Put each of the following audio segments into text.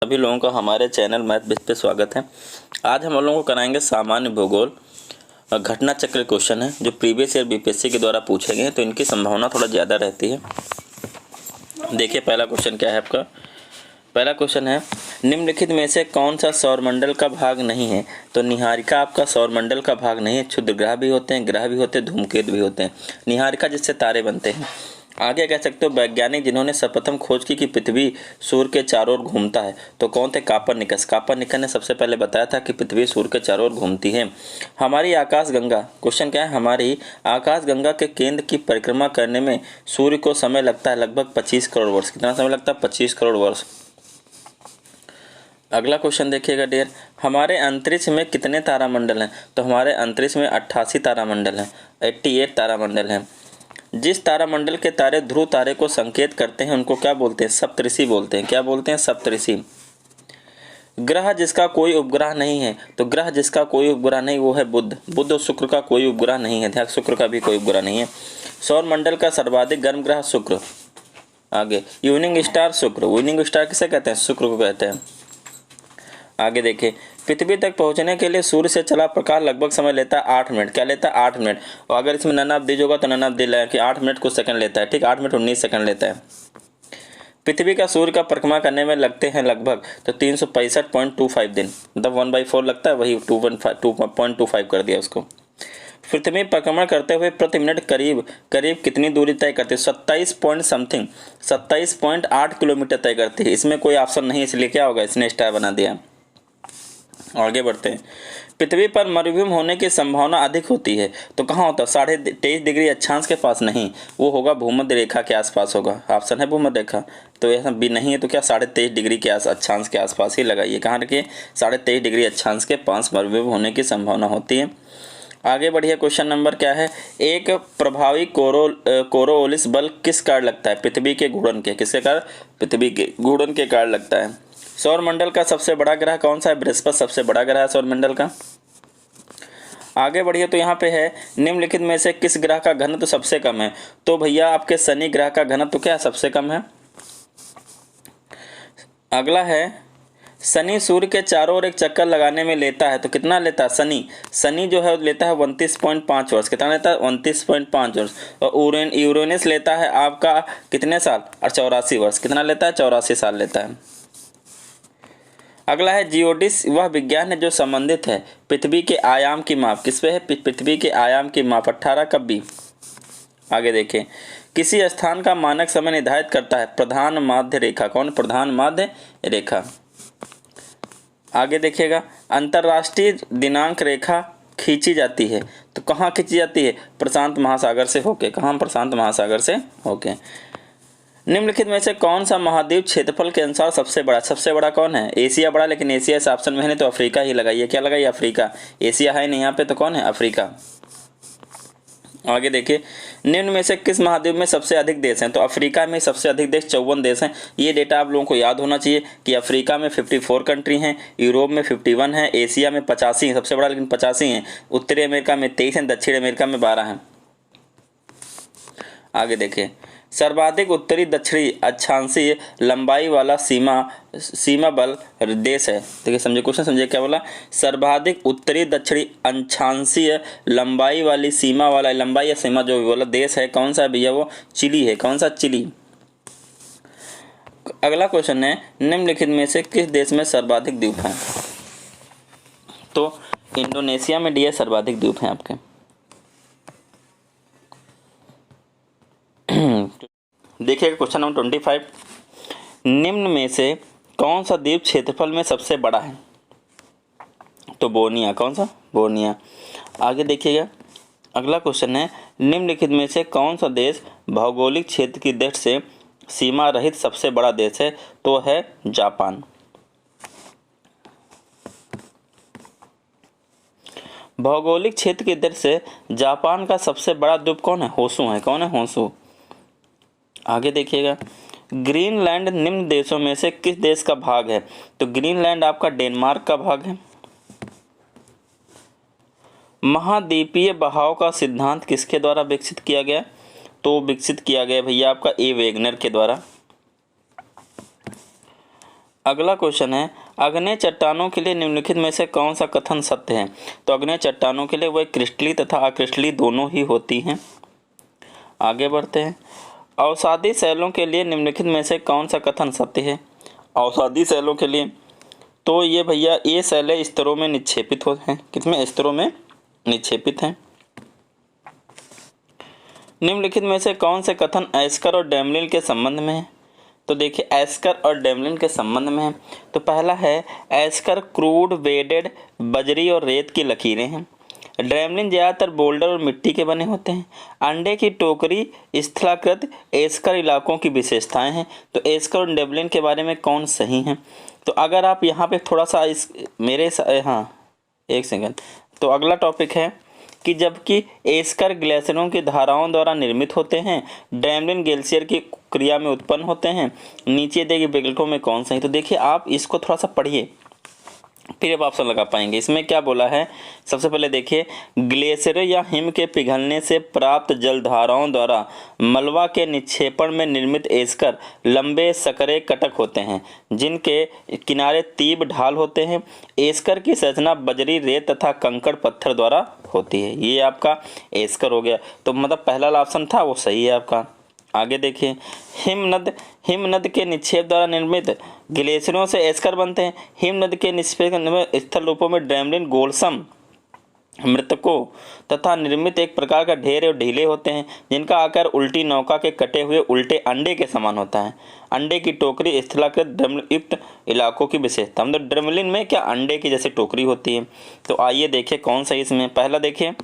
सभी लोगों का हमारे चैनल मैथ बेस पे स्वागत है। आज हम लोगों को कराएंगे सामान्य भूगोल घटना चक्र क्वेश्चन है जो प्रीवियस ईयर बीपीएससी के द्वारा पूछे गए हैं, तो इनकी संभावना थोड़ा ज़्यादा रहती है। देखिए पहला क्वेश्चन क्या है आपका। पहला क्वेश्चन है निम्नलिखित में से कौन सा सौरमंडल का भाग नहीं है। तो निहारिका आपका सौरमंडल का भाग नहीं है। क्षुद्र ग्रह भी होते हैं, ग्रह भी होते हैं, धूमकेतु भी होते हैं। निहारिका जिससे तारे बनते हैं। आगे कह सकते हो वैज्ञानिक जिन्होंने सर्वप्रथम खोज की कि पृथ्वी सूर्य के चारों ओर घूमता है, तो कौन थे? कापरनिकस। कापरनिकस ने सबसे पहले बताया था कि पृथ्वी सूर्य के चारों ओर घूमती है। हमारी आकाशगंगा, क्वेश्चन क्या है, हमारी आकाशगंगा के केंद्र की परिक्रमा करने में सूर्य को समय लगता है लगभग 25 करोड़ वर्ष। कितना समय लगता है? 25 करोड़ वर्ष। अगला क्वेश्चन देखिएगा डियर, हमारे अंतरिक्ष में कितने तारामंडल हैं? तो हमारे अंतरिक्ष में 88 तारामंडल हैं, 88 तारामंडल हैं। जिस तारामंडल के तारे ध्रुव तारे को संकेत करते हैं उनको क्या बोलते हैं? सप्तऋषि बोलते हैं। क्या बोलते हैं? सप्तऋषि। ग्रह जिसका कोई उपग्रह नहीं है, तो ग्रह जिसका कोई उपग्रह नहीं वो है बुध। बुध और शुक्र का कोई उपग्रह नहीं है, ध्यान, शुक्र का भी कोई उपग्रह नहीं है। सौरमंडल का सर्वाधिक गर्म ग्रह शुक्र। आगे इवनिंग स्टार शुक्र। इवनिंग स्टार किसे कहते हैं? शुक्र को कहते हैं। आगे देखिए, पृथ्वी तक पहुंचने के लिए सूर्य से चला प्रकाश लगभग समय लेता है 8 मिनट। क्या लेता है? 8 मिनट। और अगर इसमें नन ऑफ दिज होगा तो नन ऑफ दिज कि 8 मिनट कुछ सेकंड लेता है, ठीक, 8 मिनट 19 सेकंड लेता है। पृथ्वी का सूर्य का परिक्रमा करने में लगते हैं लगभग तो 365.25 दिन, मतलब 1/4 लगता है, वही 2.25 कर दिया उसको। पृथ्वी परिक्रमण करते हुए प्रति मिनट करीब कितनी दूरी तय करती है? 27.8 किलोमीटर तय करती है। इसमें कोई ऑप्शन नहीं, इसलिए क्या होगा, इसने स्टार बना दिया। आगे बढ़ते हैं। पृथ्वी पर मरुभूमि होने की संभावना अधिक होती है, तो कहाँ होता है? 23.5 डिग्री अक्षांश के पास नहीं, वो होगा भूमध्य रेखा के आसपास होगा। ऑप्शन है भूमध्य रेखा, तो ऐसा भी नहीं है, तो क्या 23.5 डिग्री के अक्षांश के आसपास ही लगाइए। कहाँ रखिए? 23.5 डिग्री अक्षांश के पास मरुभूमि होने की संभावना होती है। आगे बढ़िए, क्वेश्चन नंबर क्या है, एक प्रभावी कोरोलिस बल किस कारण लगता है? पृथ्वी के घूर्णन के। किसके कारण? पृथ्वी के घूर्णन के कारण लगता है। सौरमंडल का सबसे बड़ा ग्रह कौन सा है? बृहस्पति सबसे बड़ा ग्रह है सौरमंडल का। आगे बढ़िए, तो यहाँ पे है निम्नलिखित में से किस ग्रह का घनत्व तो सबसे कम है? तो भैया आपके शनि ग्रह का घनत्व तो क्या सबसे कम है। अगला है शनि सूर्य के चारों ओर एक चक्कर लगाने में लेता है, तो कितना लेता है? शनि जो है लेता है 29.5 वर्ष। कितना लेता है? 29.5 वर्ष। और यूरेनस लेता है आपका कितने साल? और 84 वर्ष। कितना लेता है? 84 साल लेता है। अगला है जियोडिस, वह विज्ञान है जो संबंधित है पृथ्वी के आयाम की माप। किस पे है? पृथ्वी के आयाम की माप। 18 कभी। आगे देखें, किसी स्थान का मानक समय निर्धारित करता है प्रधान माध्य रेखा। कौन? प्रधान माध्य रेखा। आगे देखिएगा, अंतरराष्ट्रीय दिनांक रेखा खींची जाती है, तो कहाँ खींची जाती है? प्रशांत महासागर से होके। कहाँ? प्रशांत महासागर से होके। निम्नलिखित में से कौन सा महाद्वीप क्षेत्रफल के अनुसार सबसे बड़ा? सबसे बड़ा कौन है? एशिया बड़ा, लेकिन एशिया इस ऑप्शन में है नहीं, तो अफ्रीका ही लगाइए। क्या लगाइए? अफ्रीका। एशिया है नहीं यहाँ पे, तो कौन है? अफ्रीका। आगे देखिए, निम्न में से किस महाद्वीप में सबसे अधिक देश हैं? तो अफ्रीका में सबसे अधिक देश 54 देश हैं। ये डेटा आप लोगों को याद होना चाहिए कि अफ्रीका में 54 कंट्री हैं, यूरोप में 51 है, एशिया में 85 है, सबसे बड़ा लेकिन 85 है, उत्तरी अमेरिका में 23 हैं, दक्षिण अमेरिका में 12 हैं। आगे देखिए, सर्वाधिक उत्तरी दक्षिणी अक्षांशीय लंबाई वाला सीमा बल देश है। देखिए समझे क्वेश्चन, समझे क्या बोला? सर्वाधिक उत्तरी दक्षिणी अक्षांशीय लंबाई वाली सीमा वाला, लंबाई या सीमा जो भी बोला, देश है कौन सा भैया? वो चिली है। कौन सा? चिली। अगला क्वेश्चन है, निम्नलिखित में से किस देश में सर्वाधिक द्वीप हैं? तो इंडोनेशिया में डियर सर्वाधिक द्वीप हैं आपके। देखिएगा क्वेश्चन नंबर 25, निम्न में से कौन सा द्वीप क्षेत्रफल में सबसे बड़ा है? तो बोर्निया। कौन सा? बोर्निया। आगे देखिएगा, अगला क्वेश्चन है, निम्नलिखित में से कौन सा देश भौगोलिक क्षेत्र की दृष्टि से सीमा रहित सबसे बड़ा देश है? तो है जापान। भौगोलिक क्षेत्र की दृष्टि से जापान का सबसे बड़ा द्वीप कौन है? होंशु है। कौन है? होंशु। आगे देखिएगा, ग्रीनलैंड निम्न देशों में से किस देश का भाग है? तो ग्रीनलैंड आपका डेनमार्क का भाग है। महाद्वीपीय बहाव का सिद्धांत किसके द्वारा विकसित किया गया? तो विकसित किया गया भैया आपका ए वेगनर के द्वारा। अगला क्वेश्चन है, अग्नेय चट्टानों के लिए निम्नलिखित में से कौन सा कथन सत्य है? तो अग्नेय चट्टानों के लिए वह क्रिस्टलीय तथा अक्रिस्टलीय दोनों ही होती हैं। आगे बढ़ते हैं, अवसादी शैलों के लिए निम्नलिखित में से कौन सा कथन सत्य है? अवसादी शैलों के लिए तो ये भैया ये शैलें स्तरों में निक्षेपित होते हैं। कितने स्तरों में निक्षेपित हैं? निम्नलिखित में से कौन से कथन एस्कर और डैमलिन के संबंध में है? तो देखिए एस्कर और डैमलिन के संबंध में है। तो पहला है, एस्कर क्रूड वेडेड बजरी और रेत की लकीरें हैं। डैमलिन ज़्यादातर बोल्डर और मिट्टी के बने होते हैं। अंडे की टोकरी स्थलाकृत एस्कर इलाकों की विशेषताएं हैं। तो एस्कर और डैमलिन के बारे में कौन सही है? तो अगर आप यहाँ पे थोड़ा सा एक सेकंड। तो अगला टॉपिक है कि जबकि एस्कर ग्लेशियरों की धाराओं द्वारा निर्मित होते हैं, डैमलिन ग्लेशियर की क्रिया में उत्पन्न होते हैं। नीचे दिए गए विकल्पों में कौन सा है? तो देखिए आप इसको थोड़ा सा पढ़िए, फिर आप ऑप्शन लगा पाएंगे। इसमें क्या बोला है? सबसे पहले देखिए, ग्लेशियर या हिम के पिघलने से प्राप्त जलधाराओं द्वारा मलबा के निक्षेपण में निर्मित एस्कर लंबे सकरे कटक होते हैं, जिनके किनारे तीव्र ढाल होते हैं। एस्कर की संरचना बजरी, रेत तथा कंकड़ पत्थर द्वारा होती है। ये आपका एस्कर हो गया। तो मतलब पहला ऑप्शन था वो सही है आपका। आगे देखिए, हिमनद के निक्षेप द्वारा निर्मित ग्लेशियरों से एस्कर बनते हैं। हिमनद के निक्षेप स्थल रूपों में डैमलिन गोल्सम मृतकों तथा निर्मित एक प्रकार का ढेर और ढीले होते हैं, जिनका आकार उल्टी नौका के कटे हुए उल्टे अंडे के समान होता है। अंडे की टोकरी स्थलाकृत डैमलिन इलाकों की विशेषता, मतलब डैमलिन में क्या अंडे की जैसे टोकरी होती है। तो आइए देखिए कौन सा इसमें। पहला देखिए,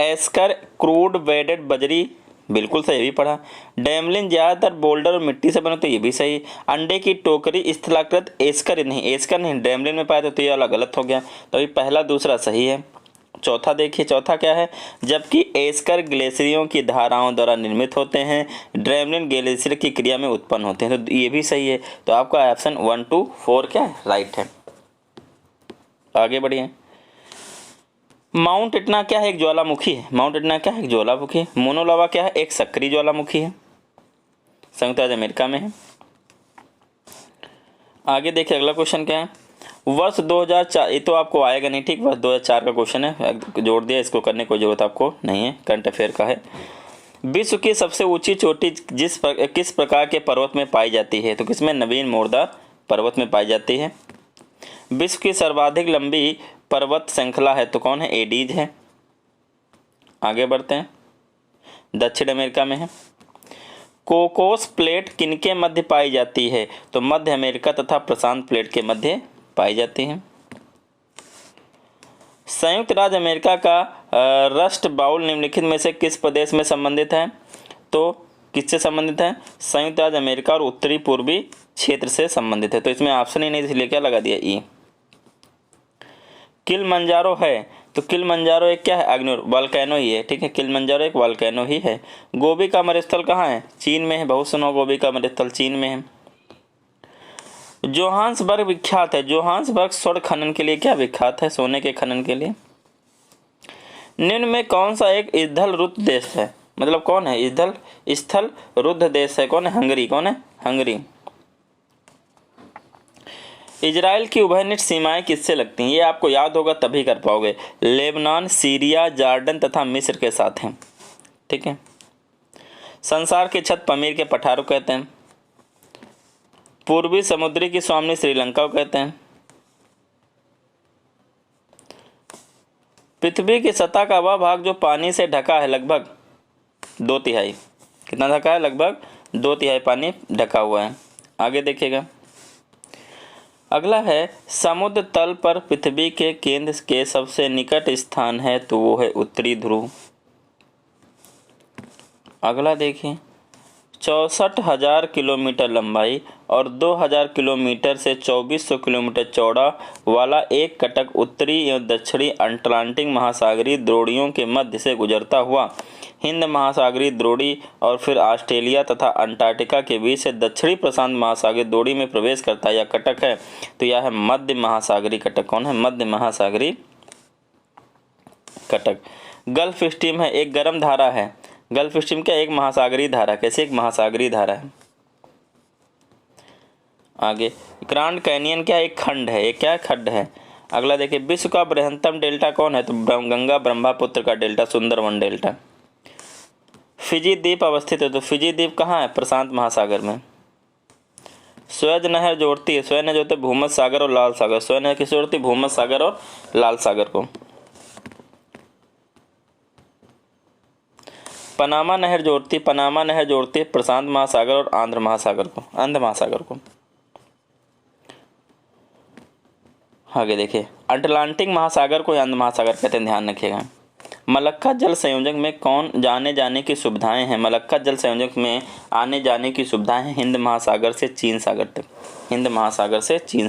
एस्कर क्रूड वेडेड बजरी, बिल्कुल सही भी पढ़ा। डैमलिन ज्यादातर बोल्डर और मिट्टी से बने, तो ये भी सही। अंडे की टोकरी स्थलाकृत एस्कर नहीं डैमलिन में पाया, तो ये वाला गलत हो गया। तो ये पहला दूसरा सही है। चौथा देखिए, चौथा क्या है? जबकि एस्कर ग्लेशियरों की धाराओं द्वारा निर्मित होते हैं, डैमलिन ग्लेशियर की क्रिया में उत्पन्न होते हैं, तो ये भी सही है। तो आपका ऑप्शन 1 2 4 क्या है? राइट है। आगे बढ़िए, माउंट इटना क्या है? एक ज्वालामुखी है। माउंट इटना क्या है? एक ज्वालामुखी है। मोनो लावा क्या है? एक सक्रिय ज्वालामुखी है, संयुक्त राज्य अमेरिका में है। आगे देखिए अगला क्वेश्चन क्या है? वर्ष 2004, ये तो आपको आएगा नहीं, ठीक। वर्ष 2004 का क्वेश्चन है, जोड़ दिया, इसको करने की कोई जरूरत आपको नहीं है, करंट अफेयर का है। विश्व की सबसे ऊंची चोटी किस प्रकार के पर्वत में पाई जाती है? तो किसमें? नवीन मोरदार पर्वत में पाई जाती है। विश्व की सर्वाधिक लंबी पर्वत श्रृंखला है, तो कौन है? एडीज है। आगे बढ़ते हैं, दक्षिण अमेरिका में है। कोकोस प्लेट किनके मध्य पाई जाती है? तो मध्य अमेरिका तथा प्रशांत प्लेट के मध्य पाई जाती है। संयुक्त राज्य अमेरिका का रस्ट बाउल निम्नलिखित में से किस प्रदेश में संबंधित है? तो किससे संबंधित है? संयुक्त राज्य अमेरिका और उत्तरी पूर्वी क्षेत्र से संबंधित है। तो इसमें ऑप्शन ही नहीं, इसलिए क्या लगा दिया? ई। किलिमंजारो है, तो किलिमंजारो एक क्या है? अग्नि वोल्केनो ही है, ठीक है। किलिमंजारो एक वोल्केनो ही है। गोबी का मरुस्थल कहाँ है? चीन में है। बहुत सुनो, गोबी का मरुस्थल चीन में है। जोहान्सबर्ग विख्यात है। जोहान्सबर्ग स्वर्ण खनन के लिए क्या विख्यात है? सोने के खनन के लिए। निम्न में कौन सा एक स्थल रुद्ध देश है? मतलब कौन है स्थल रुद्ध देश है? कौन है? हंगरी। कौन है? हंगरी। इजराइल की उभयनिष्ठ सीमाएं किससे लगती हैं? ये आपको याद होगा तभी कर पाओगे। लेबनान, सीरिया, जॉर्डन तथा मिस्र के साथ हैं, ठीक है। संसार की छत पमीर के पठारों कहते हैं। पूर्वी समुद्री की स्वामिनी श्रीलंका को कहते हैं। पृथ्वी की सतह का वह भाग जो पानी से ढका है लगभग 2/3। कितना ढका है? लगभग 2/3 पानी ढका हुआ है। आगे देखिएगा, अगला है समुद्र तल पर पृथ्वी के केंद्र के सबसे निकट स्थान है, तो वो है उत्तरी ध्रुव। अगला देखिए, 64,000 किलोमीटर लंबाई और 2,000 किलोमीटर से 2400 किलोमीटर चौड़ा वाला एक कटक उत्तरी एवं दक्षिणी अटलांटिक महासागरीय द्रोणियों के मध्य से गुजरता हुआ हिंद महासागरीय द्रोणी और फिर ऑस्ट्रेलिया तथा अंटार्कटिका के बीच से दक्षिणी प्रशांत महासागरीय द्रोणी में प्रवेश करता है। यह कटक है, तो यह है मध्य महासागरीय कटक। कौन है? मध्य महासागरीय कटक। गल्फ स्ट्रीम है, एक गर्म धारा है। गल्फ स्ट्रीम क्या? एक महासागरीय धारा। कैसे? एक महासागरीय धारा है। आगे ग्रांड कैनियन क्या एक खंड है, एक क्या खंड है। अगला देखिए विश्व का बृहत्तम डेल्टा कौन है, तो गंगा ब्रह्मपुत्र का डेल्टा सुंदरवन डेल्टा। फिजी द्वीप अवस्थित है, तो फिजी द्वीप कहाँ है, प्रशांत महासागर में। स्वेज नहर जोड़ती है, स्वेज नहर जोड़ती है भूमध्य सागर और लाल सागर, स्वेज नहर किसे जोड़ती है, भूमध्य सागर और लाल सागर को। पनामा नहर जोड़ती है प्रशांत महासागर और आंध्र महासागर को। आगे देखिए अटलांटिक महासागर को आंध्र महासागर कहते हैं, ध्यान रखिएगा। मलक्का जल संयोजक में कौन आने जाने की सुविधाएं हैं, मलक्का जल संयोजक में आने जाने की सुविधाएं हैं हिंद महासागर से चीन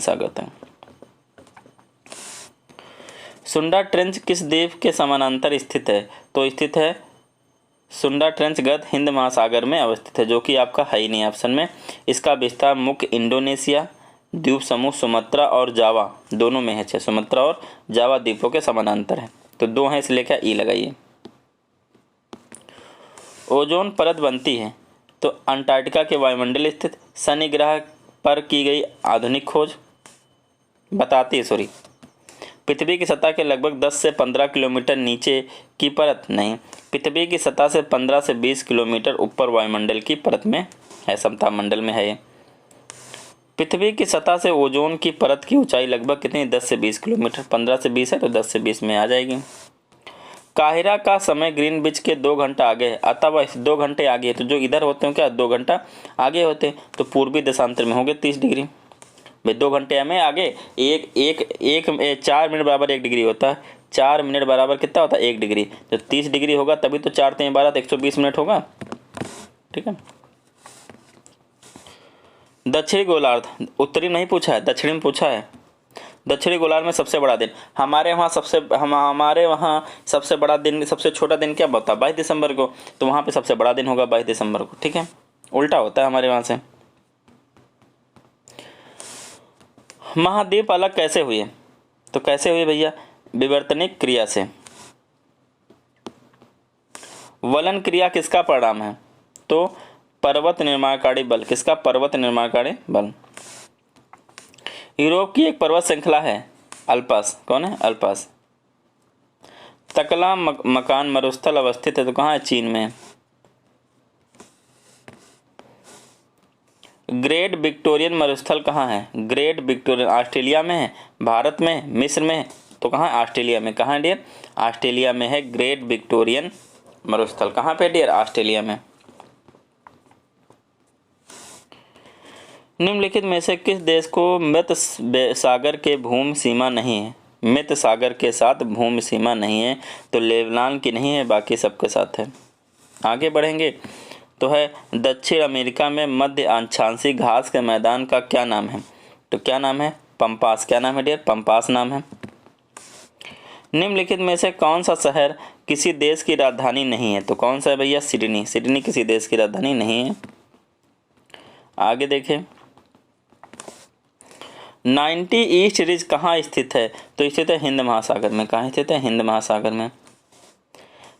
सागर तक। सुंडा ट्रेंच किस द्वीप के समानांतर स्थित है, तो स्थित है सुंडा ट्रेंच गद हिंद महासागर में अवस्थित है, जो कि आपका है ही नहीं ऑप्शन में। इसका विस्तार मुख्य इंडोनेशिया द्वीप समूह सुमात्रा और जावा दोनों में है, सुमात्रा और जावा द्वीपों के समानांतर है, तो 2 है इसलिए क्या ई लगाइए। ओजोन परत बनती है, तो अंटार्कटिका के वायुमंडल स्थित शनि ग्रह पर की गई आधुनिक खोज बताती है पृथ्वी की सतह के लगभग 10 से 15 किलोमीटर नीचे की परत नहीं, पृथ्वी की सतह से 15 से 20 किलोमीटर ऊपर वायुमंडल की परत में है, समताप मंडल में है ये। पृथ्वी की सतह से ओजोन की परत की ऊंचाई लगभग कितनी, 10 से 20 किलोमीटर, 15 से 20 है तो 10 से 20 में आ जाएगी। काहिरा का समय ग्रीनविच के 2 घंटा आगे है, अथवा 2 घंटे आगे है, तो जो इधर होते हैं क्या 2 घंटा आगे होते हैं, तो पूर्वी देशांतर में होंगे 30 डिग्री। भाई 2 घंटे में आगे 4 मिनट बराबर 1 डिग्री होता है, 4 मिनट बराबर कितना होता है 1 डिग्री, तो 30 डिग्री होगा तभी तो 4 3 12 120 मिनट होगा, ठीक है। दक्षिणी गोलार्ध, उत्तरी नहीं पूछा है, दक्षिणी में पूछा है। दक्षिणी गोलार्ध में सबसे बड़ा दिन, हमारे वहाँ सबसे बड़ा दिन, सबसे छोटा दिन क्या होता है 22 दिसंबर को, तो वहाँ पे सबसे बड़ा दिन होगा 22 दिसंबर को, ठीक है, उल्टा होता है हमारे वहाँ से। महाद्वीप अलग कैसे हुए, तो कैसे हुए भैया, विवर्तनिक क्रिया से। वलन क्रिया किसका परिणाम है, तो पर्वत निर्माणकारी बल, किसका, पर्वत निर्माणकारी बल। यूरोप की एक पर्वत श्रृंखला है अल्पास, कौन है, अल्पास। तकला मकान मरुस्थल अवस्थित है, तो कहाँ है, चीन में। ग्रेट विक्टोरियन मरुस्थल कहाँ है, ग्रेट विक्टोरियन ऑस्ट्रेलिया में है, भारत में, मिस्र में, तो कहाँ है, ऑस्ट्रेलिया में। कहाँ है डियर, ऑस्ट्रेलिया में है ग्रेट विक्टोरियन मरुस्थल, कहाँ पे डियर, ऑस्ट्रेलिया में। निम्नलिखित में से किस देश को मृत सागर के भूमि सीमा नहीं है, मृत सागर के साथ भूमि सीमा नहीं है, तो लेबनान की नहीं है, बाकी सबके साथ है। आगे बढ़ेंगे तो है दक्षिण अमेरिका में मध्य अक्षांशीय घास के मैदान का क्या नाम है, तो क्या नाम है, पंपास। क्या नाम है डियर, पंपास नाम है। निम्नलिखित में से कौन सा शहर किसी देश की राजधानी नहीं है, तो कौन सा है भैया, सिडनी। सिडनी किसी देश की राजधानी नहीं है। आगे देखें 90 ईस्ट रिज कहाँ स्थित है, तो स्थित है हिंद महासागर में। कहाँ स्थित है, हिंद महासागर में।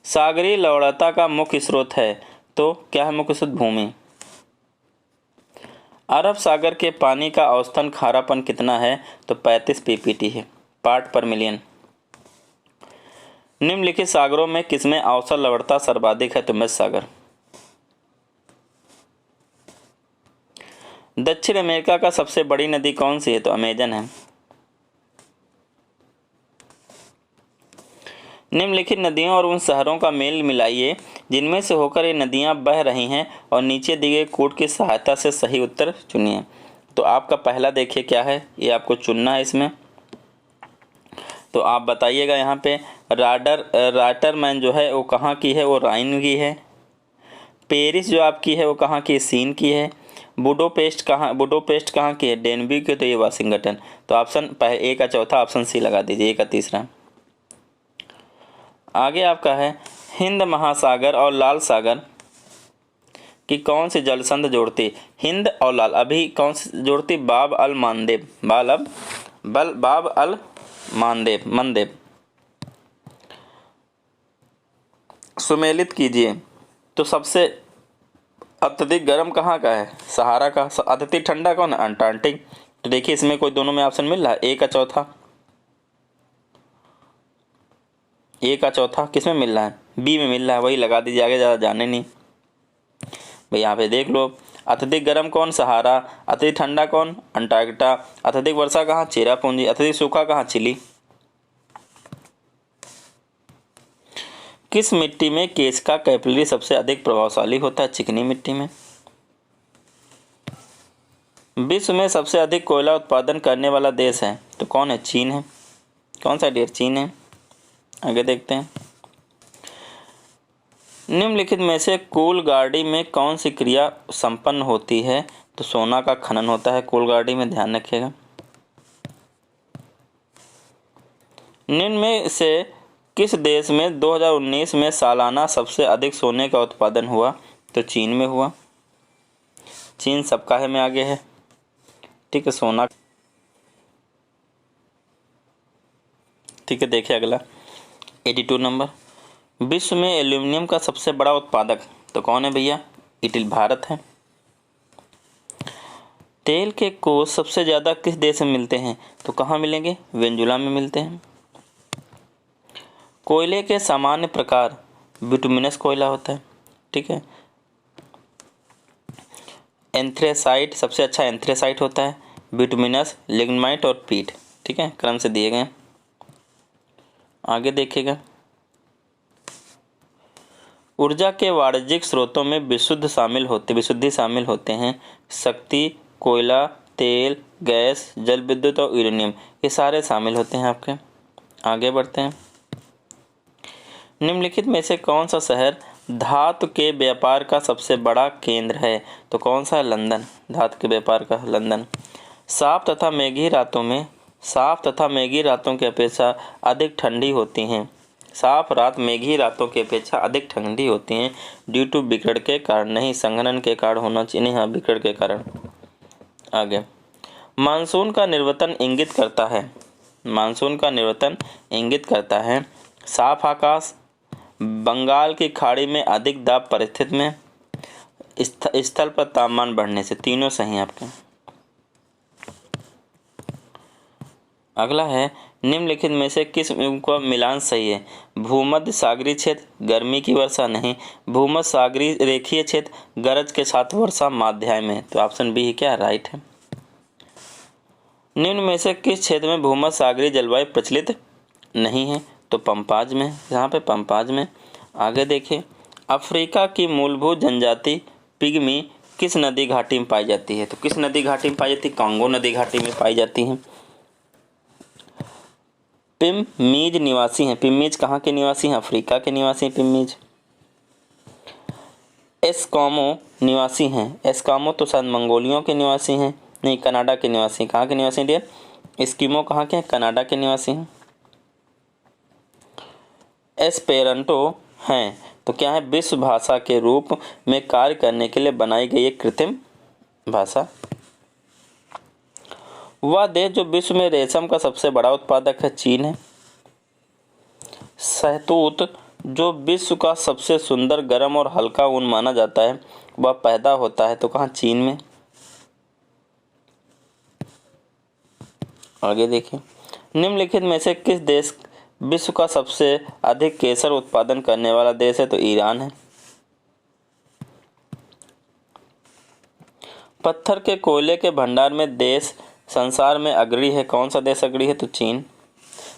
सागरीय लवणता का मुख्य स्रोत है, तो क्या है मुख्य स्रोत, भूमि। अरब सागर के पानी का औसतन खारापन कितना है, तो 35 पीपीटी है, पार्ट पर मिलियन। निम्नलिखित सागरों में किसमें औसत लवणता सर्वाधिक है, तो मध्य सागर। दक्षिण अमेरिका का सबसे बड़ी नदी कौन सी है, तो अमेजन है। निम्नलिखित नदियों और उन शहरों का मेल मिलाइए जिनमें से होकर ये नदियां बह रही हैं और नीचे दिए गए कोड की सहायता से सही उत्तर चुनिए। तो आपका पहला देखिए क्या है, ये आपको चुनना है इसमें, तो आप बताइएगा। यहाँ पे राटरमैन जो है वो कहाँ की है, वो राइन की है। पेरिस जो आपकी है वो कहाँ की, सीन की है। बुडोपेस्ट कहाँ की है, डेनबी की, तो ये वाशिंगटन। तो ऑप्शन ए का चौथा, ऑप्शन सी लगा दीजिए, ए का तीसरा। आगे आपका है हिंद महासागर और लाल सागर की कौन सी जलसंध जोड़ती, हिंद और लाल, अभी कौन सी जोड़ती, बाब अल मंदेब। सुमेलित कीजिए। तो सबसे अत्यधिक गर्म कहाँ का है? सहारा का। अत्यधिक ठंडा कौन है? अंटार्कटिक। तो देखिए इसमें कोई दोनों में ऑप्शन मिल रहा है? ए का चौथा, ए का चौथा किस में मिल रहा है? बी में मिल रहा है, वही लगा दीजिए, आगे ज़्यादा जाने नहीं भाई। यहाँ पे देख लो, अत्यधिक गर्म कौन? सहारा। अत्यधिक ठंडा कौन? अंटार्कटिका। अत्यधिक वर्षा कहाँ? चेरापूंजी। अत्यधिक सूखा कहाँ? चिली। किस मिट्टी में केश का कैपिलरी सबसे अधिक प्रभावशाली होता है? चिकनी मिट्टी में। विश्व में सबसे अधिक कोयला उत्पादन करने वाला देश है तो कौन है? चीन है। कौन सा डियर? चीन है। आगे देखते हैं, निम्नलिखित में से कोल गाड़ी में कौन सी क्रिया संपन्न होती है? तो सोना का खनन होता है कोल गाड़ी में, ध्यान रखिएगा। निम्न में से किस देश में 2019 में सालाना सबसे अधिक सोने का उत्पादन हुआ? तो चीन में हुआ। चीन सबका है में आगे है, ठीक है, सोना। ठीक है, देखिए अगला 82 नंबर, विश्व में एल्यूमिनियम का सबसे बड़ा उत्पादक तो कौन है भैया? इटली, भारत है। तेल के कोष सबसे ज़्यादा किस देश में मिलते हैं? तो कहाँ मिलेंगे? वेनेजुला में मिलते हैं। कोयले के सामान्य प्रकार बिटुमिनस कोयला होता है, ठीक है। एंथ्रेसाइट सबसे अच्छा एंथ्रेसाइट होता है, बिटुमिनस, लिग्नाइट और पीट, ठीक है, क्रम से दिए गए। आगे देखिएगा, ऊर्जा के वाणिज्यिक स्रोतों में विशुद्धि शामिल होते हैं शक्ति, कोयला, तेल, गैस, जल विद्युत और यूरेनियम, ये सारे शामिल होते हैं आपके। आगे बढ़ते हैं, निम्नलिखित में से कौन सा शहर धातु के व्यापार का सबसे बड़ा केंद्र है? तो कौन सा है? लंदन। धातु के व्यापार का लंदन। साफ तथा मेघी रातों की अपेक्षा अधिक ठंडी होती हैं। साफ रात मेघी रातों की अपेक्षा अधिक ठंडी होती हैं ड्यू टू विकिरण के कारण, नहीं संघनन के कारण होना चाहिए, हाँ विकिरण के कारण। आगे, मानसून का निर्वचन इंगित करता है साफ आकाश, बंगाल की खाड़ी में अधिक दाब परिस्थिति में, स्थल पर तापमान बढ़ने से। तीनों सही आपके। अगला है, निम्नलिखित में से किस का मिलान सही है? भूमध्य सागरीय क्षेत्र गर्मी की वर्षा, नहीं। भूमध्य सागरीय रेखीय क्षेत्र गरज के साथ वर्षा माध्याय में, तो ऑप्शन बी क्या राइट है। निम्न में से किस क्षेत्र में भूमध्य सागरीय जलवायु प्रचलित नहीं है? तो पंपाज में, यहाँ पे पंपाज में। आगे देखिए, अफ्रीका की मूलभूत जनजाति पिग्मी किस नदी घाटी में पाई जाती है? तो किस नदी घाटी में पाई जाती है? कांगो नदी घाटी में पाई जाती है। पिमीज निवासी हैं। पिमीज कहाँ के निवासी हैं? अफ्रीका के निवासी हैं पिमीज। एस्कामो निवासी हैं। एस्कामो तो शायद मंगोलियों के निवासी हैं, नहीं कनाडा के निवासी हैं। कहाँ के निवासी हैं डियर? एस्किमो कहाँ के हैं? कनाडा के निवासी हैं। एस्पेरांटो हैं तो क्या है? विश्व भाषा के रूप में कार्य करने के लिए बनाई गई एक कृत्रिम भाषा। वह देश जो विश्व में रेशम का सबसे बड़ा उत्पादक है, चीन है। शहतूत जो विश्व का सबसे सुंदर, गर्म और हल्का ऊन माना जाता है, वह पैदा होता है तो कहाँ? चीन में। आगे देखिए, निम्नलिखित में से किस देश विश्व का सबसे अधिक केसर उत्पादन करने वाला देश है? तो ईरान है। पत्थर के कोयले के भंडार में देश संसार में अग्रणी है, कौन सा देश अग्रणी है? तो चीन।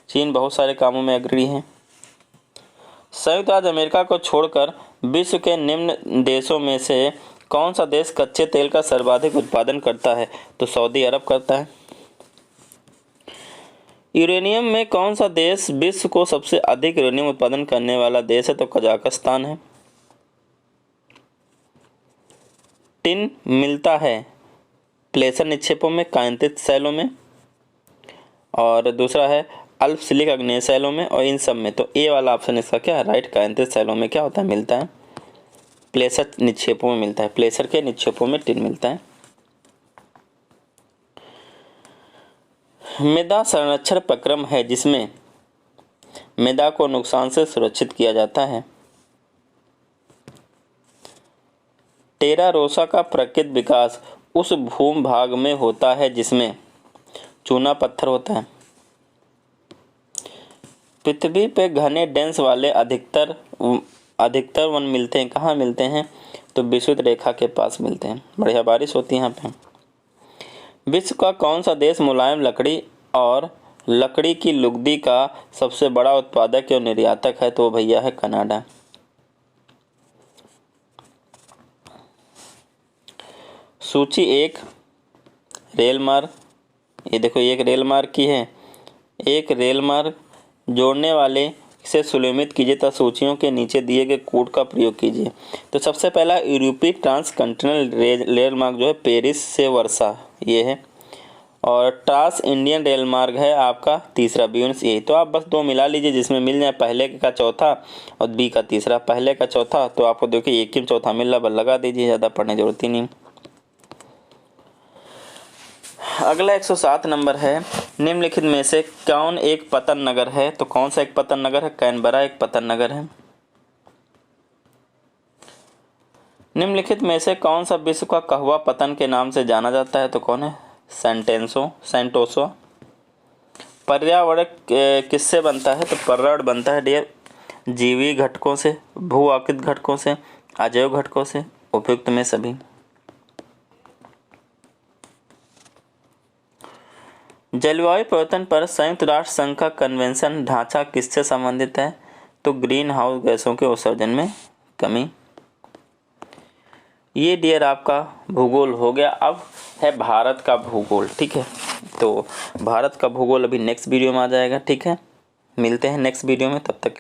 चीन बहुत सारे कामों में अग्रणी है। संयुक्त राज्य अमेरिका को छोड़कर विश्व के निम्न देशों में से कौन सा देश कच्चे तेल का सर्वाधिक उत्पादन करता है? तो सऊदी अरब करता है। यूरेनियम में कौन सा देश विश्व को सबसे अधिक यूरेनियम उत्पादन करने वाला देश है? तो कजाकिस्तान है। टिन मिलता है प्लेसर निक्षेपों में, कांतित शैलों में, और दूसरा है अल्पशिलिक आग्नेय शैलों में, और इन सब में। तो ए वाला ऑप्शन इसका क्या है? राइट। कांतित शैलों में क्या होता है? मिलता है। प्लेसर निक्षेपों में मिलता है। प्लेसर के निक्षेपों में टिन मिलता है। मृदा संरक्षण प्रक्रम है जिसमें मृदा को नुकसान से सुरक्षित किया जाता है। टेरा रोसा का प्रकृत विकास उस भूमि भाग में होता है जिसमें चूना पत्थर होता है। पृथ्वी पे घने डेंस वाले अधिकतर वन मिलते हैं, कहाँ मिलते हैं? तो विषुवत रेखा के पास मिलते हैं। बढ़िया बारिश होती है यहाँ पे। विश्व का कौन सा देश मुलायम लकड़ी और लकड़ी की लुगदी का सबसे बड़ा उत्पादक और निर्यातक है? तो भैया है कनाडा। सूची 1 रेल मार्ग, ये देखो एक रेल मार्ग की है। एक रेल मार्ग जोड़ने वाले से सुनिश्चित कीजिए तथा सूचियों के नीचे दिए गए कोड का प्रयोग कीजिए। तो सबसे पहला यूरोपीय ट्रांस कॉन्टिनेंटल रेल मार्ग जो है पेरिस से वर्सा ये है, और ट्रांस इंडियन रेल मार्ग है आपका तीसरा ब्यूनस यही। तो आप बस दो मिला लीजिए जिसमें मिल जाए पहले का चौथा और बी का तीसरा। पहले का चौथा तो आपको देखिए एक ही चौथा मिल रहा, बस लगा दीजिए, ज़्यादा पढ़ने की जरूरत ही नहीं। अगला 107 नंबर है, निम्नलिखित में से कौन एक पतन नगर है? तो कौन सा एक पतन नगर है? कैनबरा एक पतन नगर है। निम्नलिखित में से कौन सा विश्व का कहवा पतन के नाम से जाना जाता है? तो कौन है? सेंटोसो। पर्यावरण किससे बनता है? तो पर्यावरण बनता है डियर जीवी घटकों से, भू आकृत घटकों से, अजैव घटकों से, उपयुक्त में सभी। जलवायु परिवर्तन पर संयुक्त राष्ट्र संघ का कन्वेंशन ढांचा किससे संबंधित है? तो ग्रीन हाउस गैसों के उत्सर्जन में कमी। ये डियर आपका भूगोल हो गया। अब है भारत का भूगोल, ठीक है। तो भारत का भूगोल अभी नेक्स्ट वीडियो में आ जाएगा, ठीक है। मिलते हैं नेक्स्ट वीडियो में, तब तक